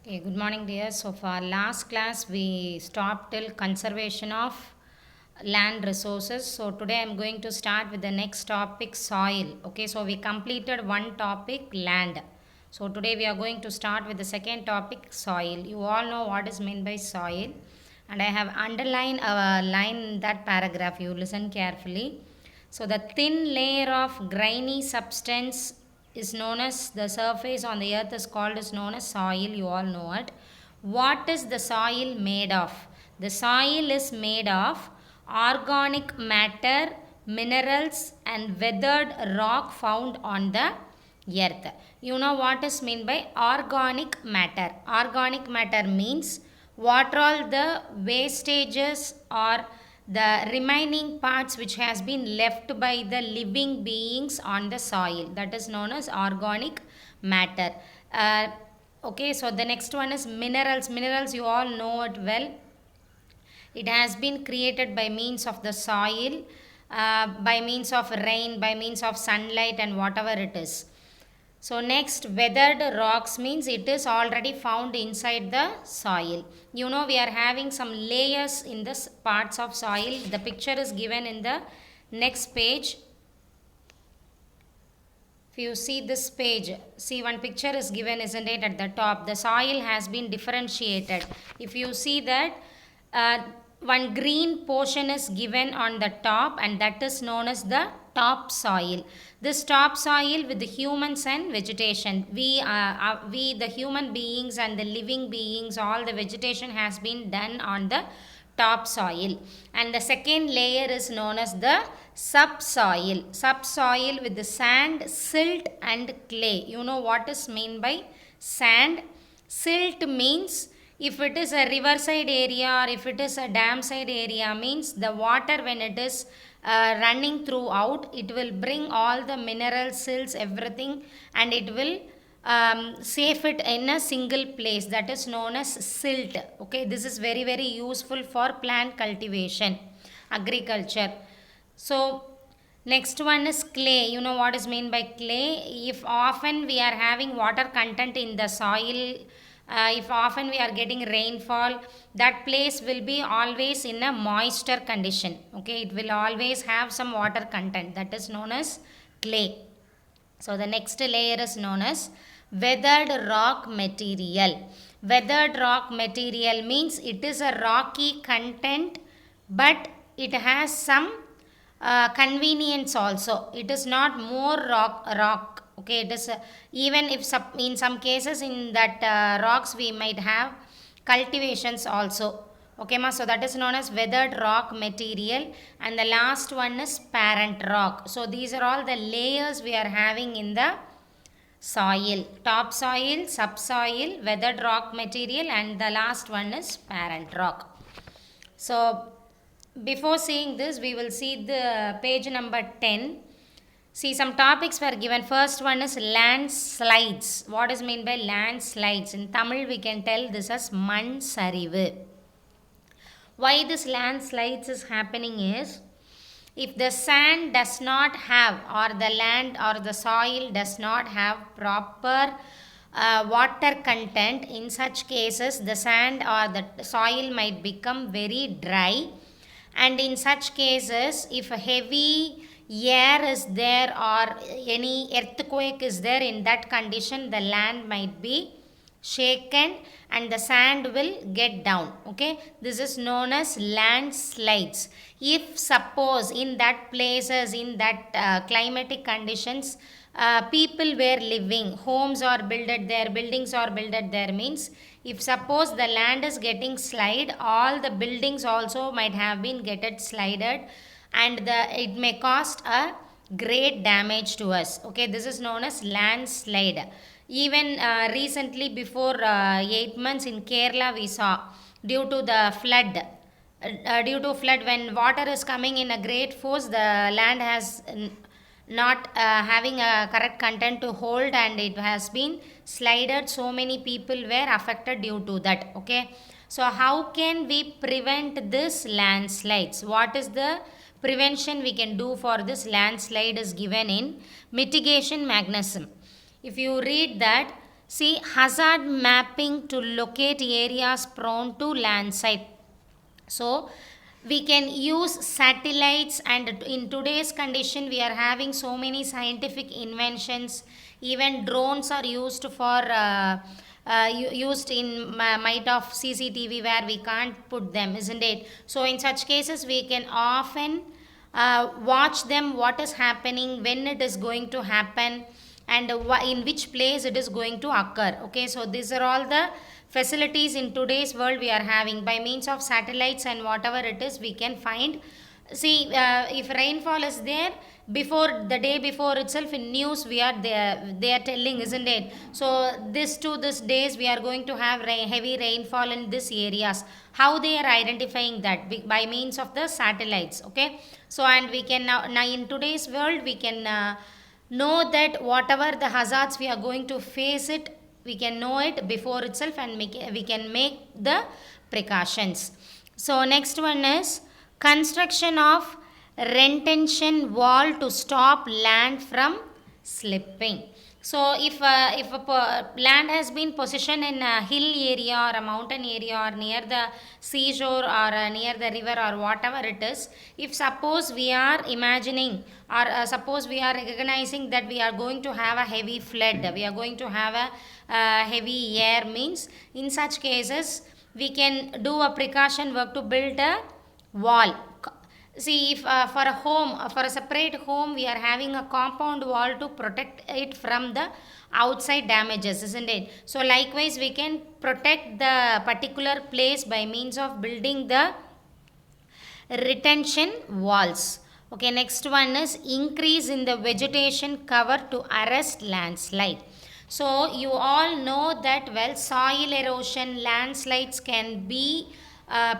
Okay, good morning, dear. So, for last class, we stopped till conservation of land resources. So, today I'm going to start with the next topic, soil. Okay, so we completed one topic, land. So, today we are going to start with the second topic, soil. You all know what is meant by soil, and I have underlined a line in that paragraph. You listen carefully. So, the thin layer of grainy substance is known as the surface on the earth is called is known as soil. You all know it. What is the soil made of? The soil is made of organic matter, minerals, and weathered rock found on the earth. You know what is meant by organic matter? Organic matter means what all the wastages or the remaining parts which has been left by the living beings on the soil, that is known as organic matter. uh, okay, so the next one is minerals. You all know it well. It has been created by means of the soil, by means of rain, by means of sunlight, and whatever it is. So next, weathered rocks means it is already found inside the soil. You know, we are having some layers in the parts of soil. The picture is given in the next page. If you see this page, see one picture is given, isn't it, at the top? The soil has been differentiated. If you see that, uh, one green portion is given on the top, and that is known as the top soil. This top soil with the humans and vegetation. We the human beings and the living beings, all the vegetation has been done on the topsoil, and the second layer is known as the subsoil with the sand, silt, and clay. You know what is mean by sand? Silt means if it is a riverside area or if it is a dam side area, means the water when it is running throughout, it will bring all the minerals, silts, everything, and it will save it in a single place, that is known as silt. Okay, this is very useful for plant cultivation, agriculture. So next one is clay. You know what is mean by clay? If often we are having water content in the soil, if often we are getting rainfall, that place will be always in a moisture condition. Okay, it will always have some water content, that is known as clay. So the next layer is known as weathered rock material. Weathered rock material means it is a rocky content, but it has some convenience also. It is not more rock. Okay, it is even if in some cases in that rocks we might have cultivations also. Okay, ma, so that is known as weathered rock material. And the last one is parent rock. So these are all the layers we are having in the soil: topsoil, subsoil, weathered rock material, and the last one is parent rock. So before seeing this, we will see the page number 10. See, some topics were given. First one is landslides. What is meant by landslides? In Tamil we can tell this as மண் சரிவு. Why this landslides is happening is, if the sand does not have, or the land or the soil does not have proper water content, in such cases the sand or the soil might become very dry, and in such cases if a heavy air is there or any earthquake is there, in that condition the land might be shaken and the sand will get down. Okay, this is known as landslides. If suppose in that places, in that climatic conditions, people were living, homes are builded there, buildings are builded there, means if suppose the land is getting slide, all the buildings also might have been getted slided, and it may cost a great damage to us. Okay, this is known as landslide. Even recently, before 8 months in Kerala, we saw, due to the flood, when water is coming in a great force, the land has not having a correct content to hold, and it has been slided. So many people were affected due to that. Okay, so how can we prevent this landslides? What is the prevention we can do for this landslide is given in mitigation mechanism. If you read that, See, hazard mapping to locate areas prone to landslide. So we can use satellites, and in today's condition we are having so many scientific inventions. Even drones are used for used in might of CCTV where we can't put them, isn't it? So in such cases we can often watch them, what is happening, when it is going to happen, and in which place it is going to occur. Okay, so these are all the facilities in today's world we are having. By means of satellites and whatever it is, we can find. See, if rainfall is there, before the day before itself in news we are there, they are telling, isn't it? So this to this days we are going to have heavy rainfall in these areas. How they are identifying that? By means of the satellites. Okay, so and we can now in today's world we can know that whatever the hazards we are going to face it, we can know it before itself, and we can make the precautions. So next one is construction of retention wall to stop land from slipping. So if land has been positioned in a hill area or a mountain area or near the seashore or near the river or whatever it is, if suppose we are imagining or suppose we are recognizing that we are going to have a heavy flood, we are going to have a heavy air, means in such cases we can do a precaution work to build a wall. See, if for a home, for a separate home, we are having a compound wall to protect it from the outside damages, isn't it? So likewise we can protect the particular place by means of building the retention walls. Okay, next one is increase in the vegetation cover to arrest landslide. So you all know that, well, soil erosion, landslides can be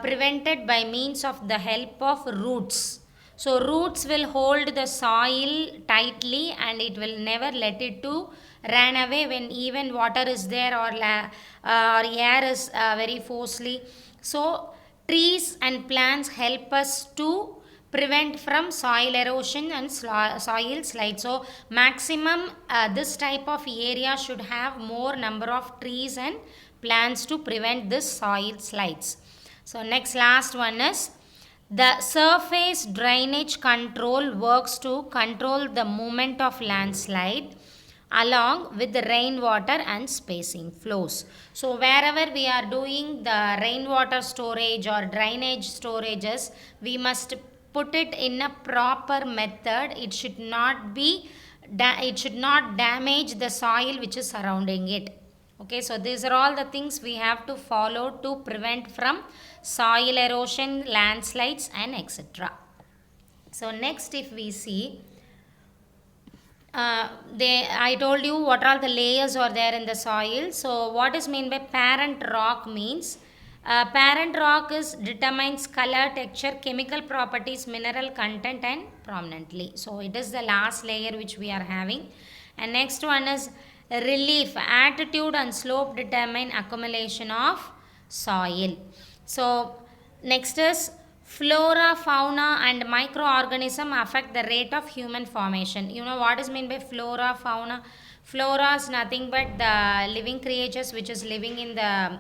prevented by means of the help of roots. So roots will hold the soil tightly and it will never let it to run away when even water is there or air is very forcefully. So trees and plants help us to prevent from soil erosion and soil slide. So maximum this type of area should have more number of trees and plants to prevent this soil slides. So next last one is the surface drainage control works to control the movement of landslide along with the rainwater and spacing flows. So wherever we are doing the rainwater storage or drainage storages, we must put it in a proper method. It should not be it should not damage the soil which is surrounding it. Okay, so these are all the things we have to follow to prevent from soil erosion, landslides and etc. So next if we see, I told you what all the layers are there in the soil. So what is meant by parent rock means, parent rock is determines color, texture, chemical properties, mineral content and prominently. So it is the last layer which we are having. And next one is relief, altitude and slope determine accumulation of soil. So next is flora, fauna and microorganism affect the rate of human formation. You know what is meant by flora, fauna? Flora is nothing but the living creatures which is living in the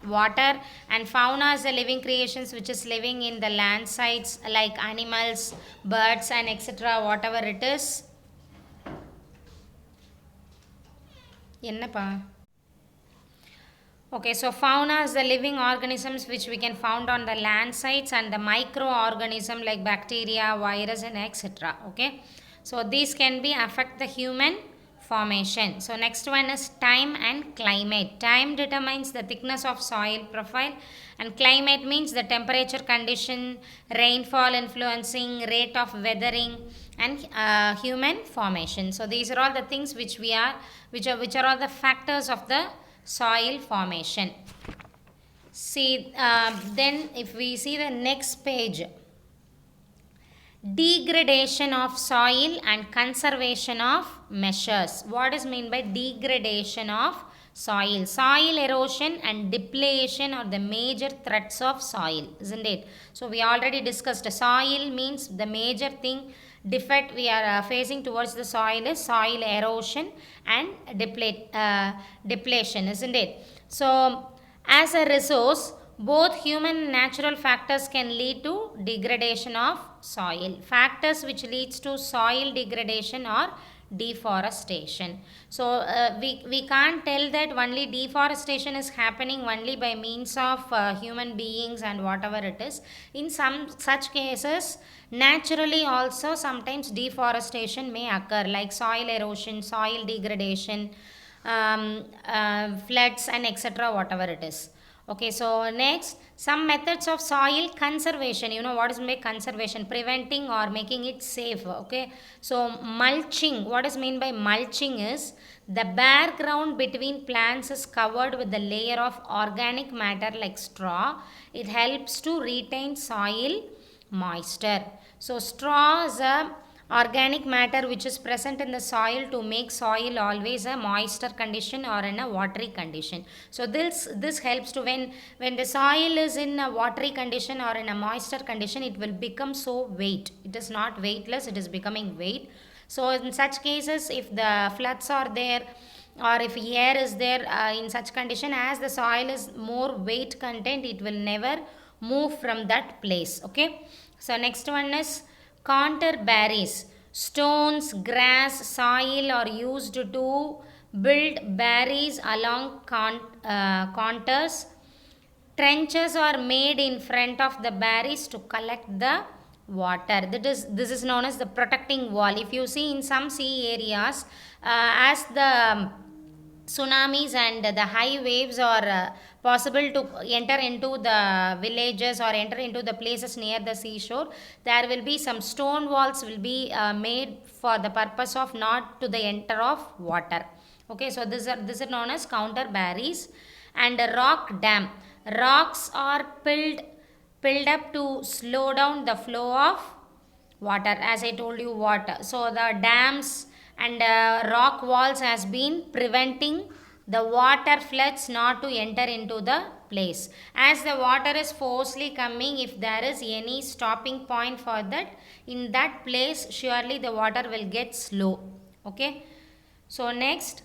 water, and fauna is the living creations which is living in the land sites like animals, birds and etc. whatever it is. Ennapa? Okay, so fauna is the living organisms which we can found on the land sites, and the microorganism like bacteria, virus and etc. Okay, so these can be affect the human formation. So next one is time and climate. Time determines the thickness of soil profile, and climate means the temperature condition, rainfall influencing, rate of weathering and human formation. So these are all the things which are all the factors of the soil formation. See, then if we see the next page, degradation of soil and conservation of measures. What is meant by degradation of soil? Soil erosion and depletion are the major threats of soil, isn't it? So we already discussed soil means the major thing defect we are facing towards the soil is soil erosion and depletion, isn't it? So as a resource, both human and natural factors can lead to degradation of soil. Factors which leads to soil degradation or deforestation. So we can't tell that only deforestation is happening only by means of human beings and whatever it is. In some such cases, naturally also sometimes deforestation may occur, like soil erosion, soil degradation, floods and etc., whatever it is. Okay, so next, some methods of soil conservation. You know what is meant by conservation? Preventing or making it safe. Okay, so mulching. What is meant by mulching is the bare ground between plants is covered with a layer of organic matter like straw. It helps to retain soil moisture. So straw is a organic matter which is present in the soil to make soil always a moisture condition or in a watery condition. So this helps to when the soil is in a watery condition or in a moisture condition, it will become so weight. It is not weightless, it is becoming weight. So in such cases, if the floods are there or if air is there in such condition, as the soil is more weight content, it will never move from that place. Okay, so next one is counterbarriers. Stones, grass, soil are used to build barriers along contours. Trenches are made in front of the barriers to collect the water. This is known as the protecting wall. If you see in some sea areas, as the tsunamis and the high waves are possible to enter into the villages or enter into the places near the seashore, there will be some stone walls will be made for the purpose of not to the enter of water. Okay, so this is known as counter barriers. And a rock dam. Rocks are filled up to slow down the flow of water, as I told you, water. So the dams and rock walls has been preventing the water floods not to enter into the place. As the water is forcefully coming, if there is any stopping point for that, in that place surely the water will get slow. Okay, so next,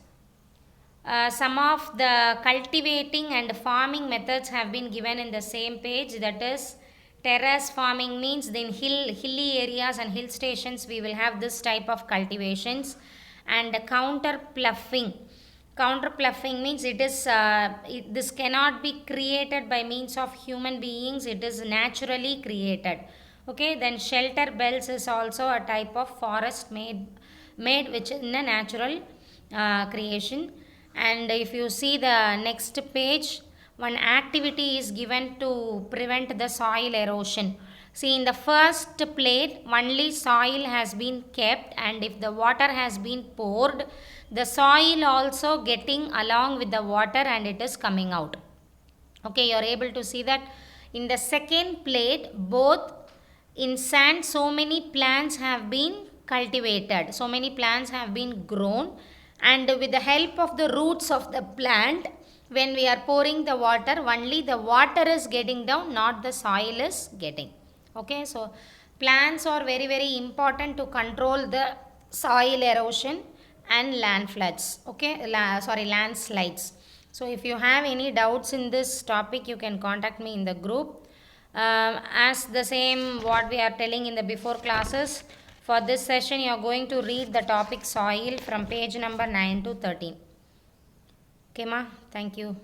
some of the cultivating and farming methods have been given in the same page. That is, terrace farming means in hilly areas and hill stations we will have this type of cultivations. And counter ploughing. Counter ploughing means this cannot be created by means of human beings. It is naturally created. Okay, then shelter belts is also a type of forest made which is in a natural creation. And if you see the next page, one activity is given to prevent the soil erosion. See, in the first plate, only soil has been kept, and if the water has been poured, the soil also getting along with the water and it is coming out. Okay, you are able to see that. In the second plate, both in sand, so many plants have been cultivated, so many plants have been grown, and with the help of the roots of the plant, when we are pouring the water, only the water is getting down, not the soil is getting. Okay, so plants are very important to control the soil erosion and land floods. Okay, landslides. So if you have any doubts in this topic, you can contact me in the group. As the same what we are telling in the before classes, for this session you are going to read the topic soil from page number 9 to 13. Okay ma, thank you.